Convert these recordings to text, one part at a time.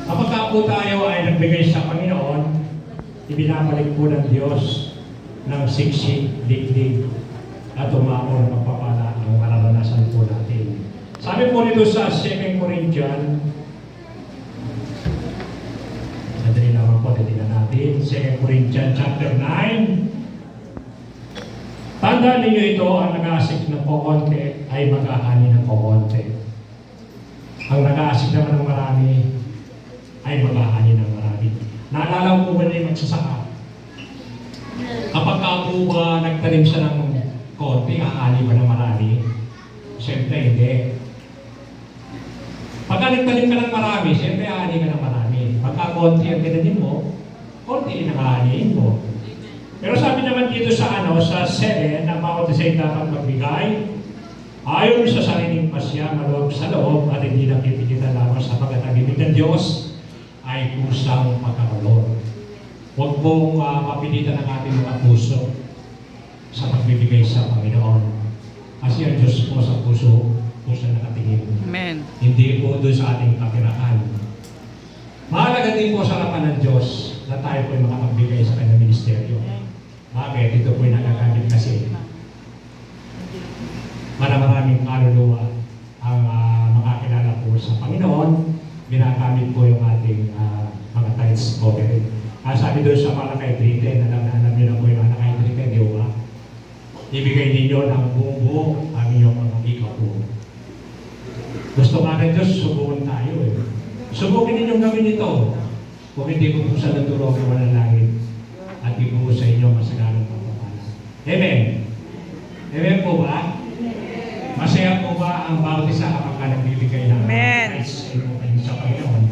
Kapag po tayo ay nagbigay sa Panginoon, ibinabalik po ng Diyos ng siksik, digdig, at umaon pagpapala ang mararanasan po natin. Sabi po nito sa 2 Corinthians, sadali naman po, titignan natin, 2 Corinthians chapter 9. Tandaan ninyo ito, ang nag-aasik ng kukonti ay mag-ahani ng kukonti. Ang nag-aasik naman ng marami ay mag-ahani ng marami. Naalala ko ba na yung magsasaka? Kapag ka po ba nagtanim siya ng konti, ahani ba ng marami? Siyempre hindi. Pagka nagtanim ka ng marami, siyempre ahani ka ng marami. Pagka konti ang tinanim mo, konti rin ang ahaniin mo. Pero sabi naman dito sa sa 7, na bawat isa ay dapat magbigay ayon sa sariling pasya, maluwag sa loob at hindi napipigitan lamang sapagkat ang ibig ng Diyos ay kusang pagkakaloob. Huwag pong mapilitan ang ating mga puso sa pagbibigay sa Panginoon. Kasi ang Diyos po sa puso nakatingin. Amen. Hindi po doon sa ating kapirahan. Mahalaga din po sa harapan ng Diyos na tayo po ay makapagbigay sa kanyang ministeryo. Bakit? Ito po ay nagagamit kasi para maraming kaluluwa ang makakilala po sa Panginoon. Ginagamit po yung ating mga tithes offering. Sabi doon sa Malakay 3:10, alam niyo na po yung Malakay 3:10, di ba? Ibigay ninyo ng buong ang inyong mga ikaw. Gusto nga ng Diyos, subukan tayo eh. Subukin ninyong gawin ito. Kung hindi ko po sa naturo ng manalangin at ibuo sa inyo masaganang pagpapala. Amen? Amen po ba? Masaya po ba ang bawat isa kapag nagbibigay ng tithes sa Panginoon?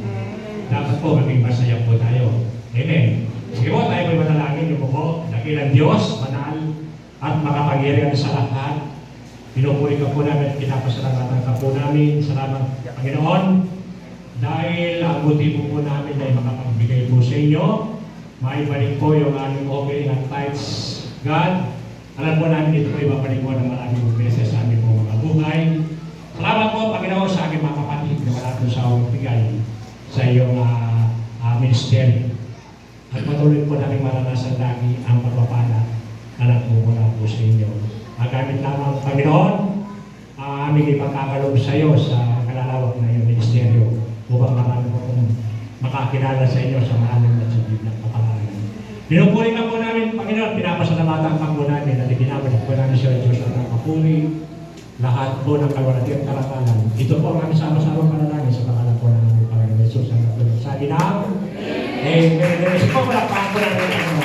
Dapat po maging masaya po tayo. Amen. Sige po, tayo po'y manalangin yung po. Dakilang Diyos, banal, at makapangyarihan sa lahat. Pinupuri ka po namin at pinapasalamatan ka po namin. Salamat, Panginoon. Dahil ang motibo po namin ay makapagbigay po sa inyo. Maibalik po yung aming offering at tithes. God, alam po namin ito po ibabalik po ng maraming beses sa aming po mga buhay. Salamat po, Panginoon, sa aking mga kapatid na wala po sa akong bigay sa iyong ministeryo. At patuloy po namin maranasan lagi ang pagpapala na nagmumula po sa inyo. Magamit lamang, Panginoon, ang aming ipagkakalob sa iyo sa kalalawak na iyong ministeryo upang marami po kong makakilala sa inyo sa maraming at sa biblang kapangalan. Pinupuri ka po namin, Panginoon, pinapasalamatan ka po namin at ikinabalik po namin sa Diyos na nakapuri lahat po ng kalwalati at karangalan. Ito po ang aming sama-sama panalangin sa pangalan po ng aming Panginoon Jesus ang nagpunod sa inang. Amen. Ito po, malakpakan po namin.